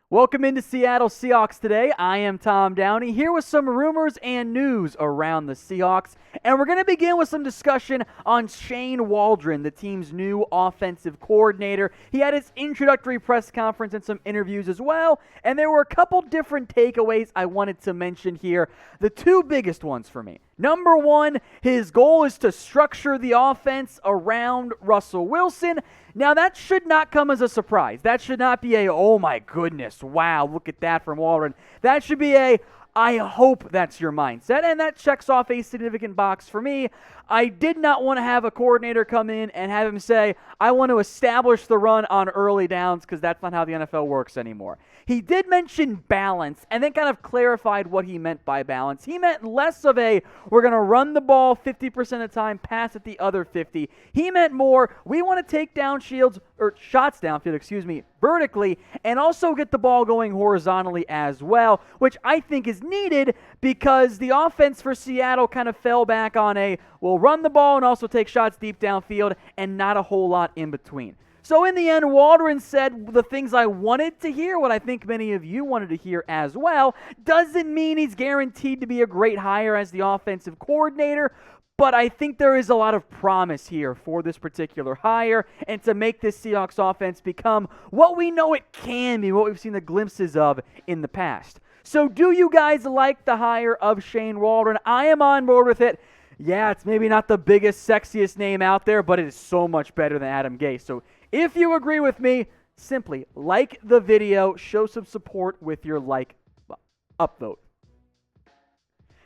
Welcome into Seattle Seahawks today. I am Tom Downey here with some rumors and news around the Seahawks. And we're going to begin with some discussion on Shane Waldron, the team's new offensive coordinator. He had his introductory press conference and some interviews as well. And there were a couple different takeaways I wanted to mention here. The two biggest ones for me. Number one, his goal is to structure the offense around Russell Wilson. Now, that should not come as a surprise. That should not be a, oh my goodness, wow, look at that from Waldron. That should be a, I hope that's your mindset, and that checks off a significant box for me. I did not want to have a coordinator come in and have him say, I want to establish the run on early downs, because that's not how the NFL works anymore. He did mention balance and then kind of clarified what he meant by balance. He meant less of a, we're going to run the ball 50% of the time, pass it the other 50. He meant more, we want to take down shots downfield, vertically, and also get the ball going horizontally as well, which I think is needed because the offense for Seattle kind of fell back on a, we'll run the ball and also take shots deep downfield and not a whole lot in between. So in the end, Waldron said the things I wanted to hear, what I think many of you wanted to hear as well. Doesn't mean he's guaranteed to be a great hire as the offensive coordinator, but I think there is a lot of promise here for this particular hire and to make this Seahawks offense become what we know it can be, what we've seen the glimpses of in the past. So do you guys like the hire of Shane Waldron? I am on board with it. Yeah, it's maybe not the biggest, sexiest name out there, but it is so much better than Adam Gase. So if you agree with me, simply like the video, show some support with your upvote.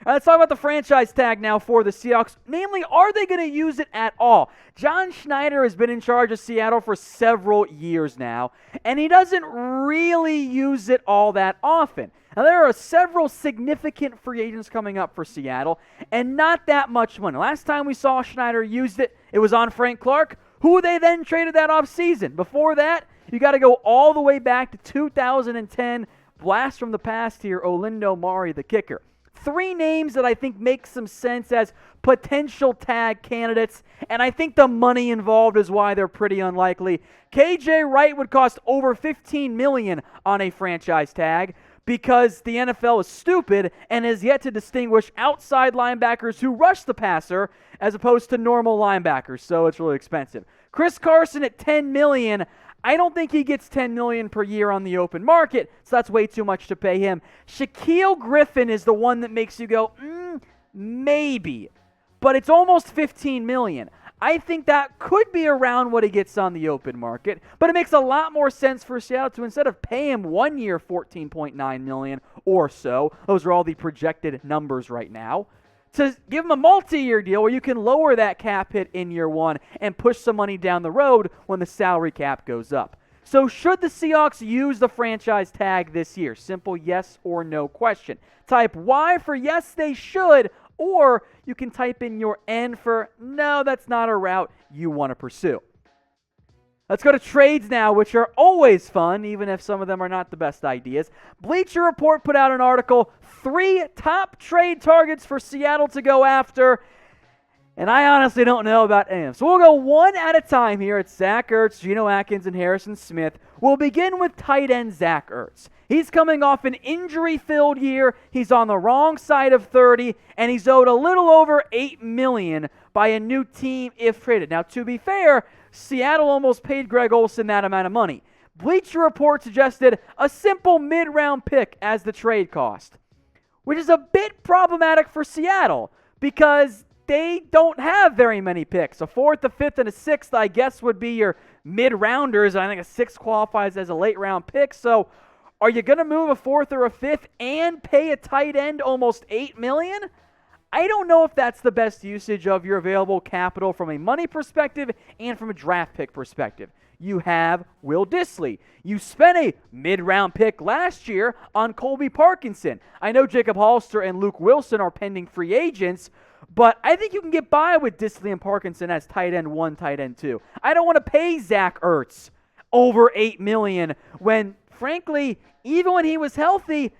All right, let's talk about the franchise tag now for the Seahawks. Namely, are they going to use it at all? John Schneider has been in charge of Seattle for several years now, and he doesn't really use it all that often. Now, there are several significant free agents coming up for Seattle, and not that much money. Last time we saw Schneider used it, it was on Frank Clark, who they then traded that offseason. Before that, you got to go all the way back to 2010. Blast from the past here, Olindo Mari, the kicker. Three names that I think make some sense as potential tag candidates, and I think the money involved is why they're pretty unlikely. KJ Wright would cost over $15 million on a franchise tag because the NFL is stupid and has yet to distinguish outside linebackers who rush the passer as opposed to normal linebackers, so it's really expensive. Chris Carson at $10 million. I don't think he gets $10 million per year on the open market, so that's way too much to pay him. Shaquill Griffin is the one that makes you go, maybe, but it's almost $15 million. I think that could be around what he gets on the open market, but it makes a lot more sense for Seattle to, instead of pay him 1 year $14.9 million or so, those are all the projected numbers right now, to give him a multi-year deal where you can lower that cap hit in year one and push some money down the road when the salary cap goes up. So should the Seahawks use the franchise tag this year? Simple yes or no question. Type Y for yes, they should, or you can type in your N for no, that's not a route you want to pursue. Let's go to trades now, which are always fun, even if some of them are not the best ideas. Bleacher Report put out an article, 3 top trade targets for Seattle to go after, and I honestly don't know about any of them. So we'll go one at a time here. It's Zach Ertz, Geno Atkins, and Harrison Smith. We'll begin with tight end Zach Ertz. He's coming off an injury-filled year. He's on the wrong side of 30, and he's owed a little over $8 million by a new team if traded. Now, to be fair, Seattle almost paid Greg Olsen that amount of money. Bleacher Report suggested a simple mid-round pick as the trade cost, which is a bit problematic for Seattle because they don't have very many picks. A 4th, a 5th, and a 6th, I guess, would be your mid-rounders. I think a 6th qualifies as a late-round pick. So are you going to move a 4th or a 5th and pay a tight end almost $8 million? I don't know if that's the best usage of your available capital from a money perspective and from a draft pick perspective. You have Will Dissly. You spent a mid-round pick last year on Colby Parkinson. I know Jacob Hollister and Luke Wilson are pending free agents, but I think you can get by with Dissly and Parkinson as tight end 1, tight end 2. I don't want to pay Zach Ertz over $8 million when, frankly, even when he was healthy,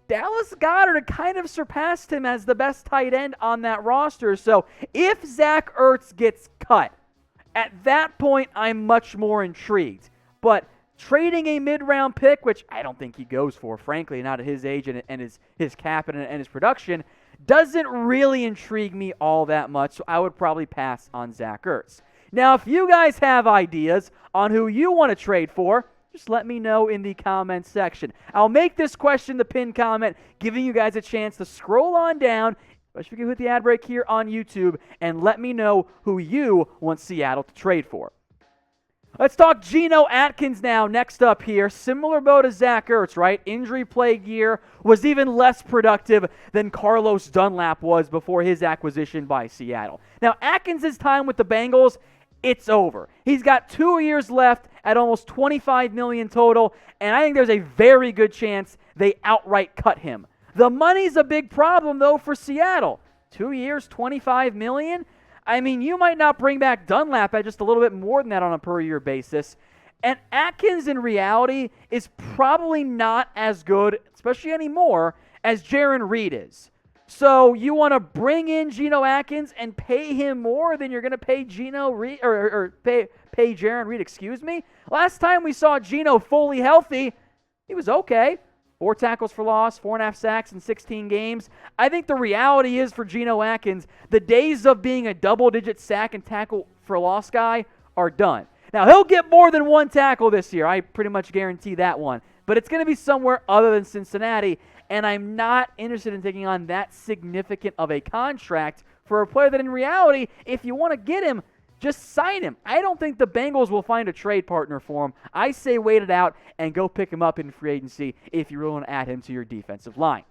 Dallas Goedert kind of surpassed him as the best tight end on that roster. So if Zach Ertz gets cut, at that point I'm much more intrigued. But trading a mid-round pick, which I don't think he goes for, frankly, not at his age and his cap and his production, doesn't really intrigue me all that much, so I would probably pass on Zach Ertz. Now, if you guys have ideas on who you want to trade for, just let me know in the comments section. I'll make this question the pinned comment, giving you guys a chance to scroll on down, especially if you hit the ad break here on YouTube, and let me know who you want Seattle to trade for. Let's talk Geno Atkins now, next up here. Similar boat as Zach Ertz, right? Injury-plagued year, was even less productive than Carlos Dunlap was before his acquisition by Seattle. Now, Atkins' time with the Bengals, it's over. He's got 2 years left at almost $25 million total, and I think there's a very good chance they outright cut him. The money's a big problem, though, for Seattle. 2 years, $25 million? I mean, you might not bring back Dunlap at just a little bit more than that on a per-year basis. And Atkins, in reality, is probably not as good, especially anymore, as Jarran Reed is. So you want to bring in Geno Atkins and pay him more than you're going to pay Geno Reed or pay Jarran Reed, excuse me. Last time we saw Geno fully healthy, he was okay. 4 tackles for loss, 4.5 sacks in 16 games. I think the reality is for Geno Atkins, the days of being a double-digit sack and tackle for loss guy are done. Now, he'll get more than 1 tackle this year. I pretty much guarantee that one. But it's going to be somewhere other than Cincinnati, and I'm not interested in taking on that significant of a contract for a player that in reality, if you want to get him, just sign him. I don't think the Bengals will find a trade partner for him. I say wait it out and go pick him up in free agency if you really want to add him to your defensive line.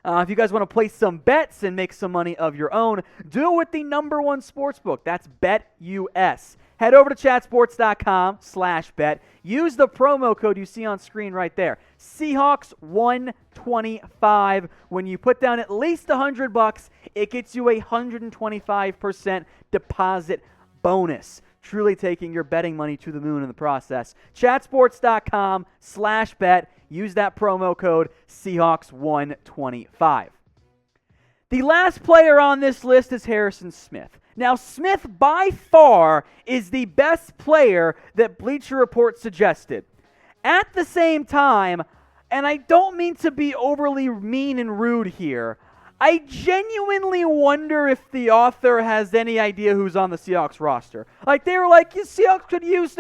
If you guys want to place some bets and make some money of your own, do it with the #1 sportsbook. That's BetUS. Head over to chatsports.com/bet. Use the promo code you see on screen right there. Seahawks 125. When you put down at least $100, it gets you a 125% deposit bonus. Truly taking your betting money to the moon in the process. Chatsports.com/bet. Use that promo code Seahawks 125. The last player on this list is Harrison Smith. Now, Smith by far is the best player that Bleacher Report suggested. At the same time, and I don't mean to be overly mean and rude here, I genuinely wonder if the author has any idea who's on the Seahawks roster. Like, they were like, the Seahawks could lose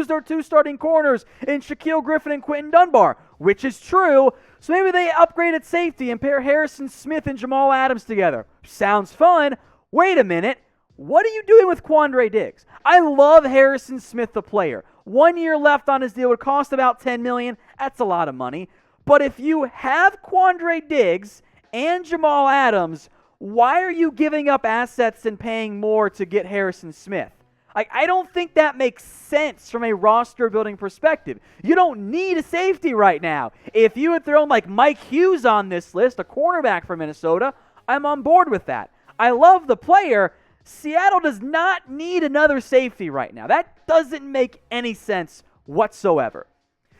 their two starting corners in Shaquill Griffin and Quinton Dunbar, which is true. So maybe they upgrade at safety and pair Harrison Smith and Jamal Adams together. Sounds fun. Wait a minute. What are you doing with Quandre Diggs? I love Harrison Smith, the player. 1 year left on his deal. Would cost about $10 million. That's a lot of money. But if you have Quandre Diggs and Jamal Adams, why are you giving up assets and paying more to get Harrison Smith? I don't think that makes sense from a roster-building perspective. You don't need a safety right now. If you had thrown like Mike Hughes on this list, a cornerback from Minnesota, I'm on board with that. I love the player. Seattle does not need another safety right now. That doesn't make any sense whatsoever.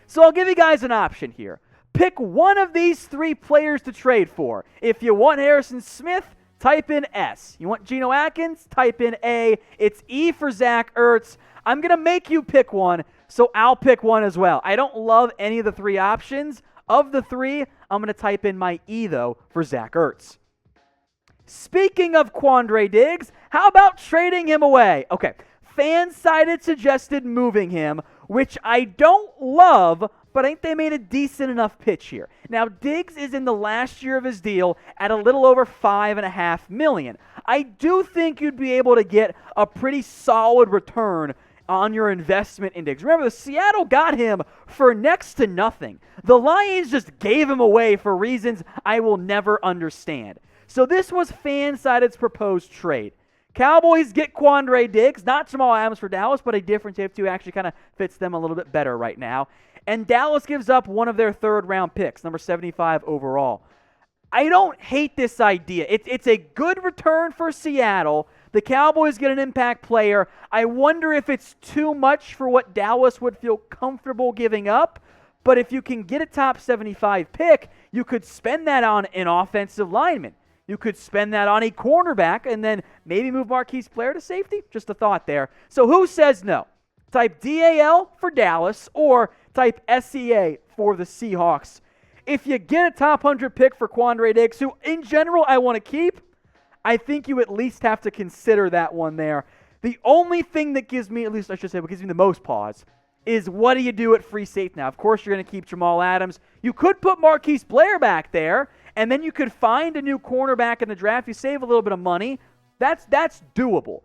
So I'll give you guys an option here. Pick one of these 3 players to trade for. If you want Harrison Smith, type in S. You want Geno Atkins? Type in A. It's E for Zach Ertz. I'm going to make you pick one, so I'll pick one as well. I don't love any of the 3 options. Of the 3, I'm going to type in my E, though, for Zach Ertz. Speaking of Quandre Diggs, how about trading him away? Okay, FanSided suggested moving him, which I don't love, but I think they made a decent enough pitch here. Now, Diggs is in the last year of his deal at a little over $5.5 million. I do think you'd be able to get a pretty solid return on your investment in Diggs. Remember, the Seattle got him for next to nothing. The Lions just gave him away for reasons I will never understand. So this was FanSided's proposed trade. Cowboys get Quandre Diggs, not Jamal Adams for Dallas, but a different safety who actually kind of fits them a little bit better right now. And Dallas gives up one of their 3rd-round picks, number 75 overall. I don't hate this idea. It's a good return for Seattle. The Cowboys get an impact player. I wonder if it's too much for what Dallas would feel comfortable giving up. But if you can get a top 75 pick, you could spend that on an offensive lineman. You could spend that on a cornerback and then maybe move Marquise Blair to safety. Just a thought there. So who says no? Type DAL for Dallas or type SEA for the Seahawks. If you get a top 100 pick for Quandre Diggs, who in general I want to keep, I think you at least have to consider that one there. The only thing that gives me, at least I should say, what gives me the most pause, is what do you do at free safety now? Of course, you're going to keep Jamal Adams. You could put Marquise Blair back there, and then you could find a new cornerback in the draft. You save a little bit of money. That's doable.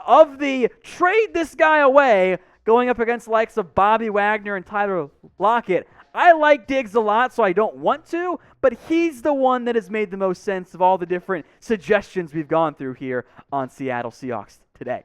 Of the trade this guy away, going up against the likes of Bobby Wagner and Tyler Lockett, I like Diggs a lot, so I don't want to, but he's the one that has made the most sense of all the different suggestions we've gone through here on Seattle Seahawks Today.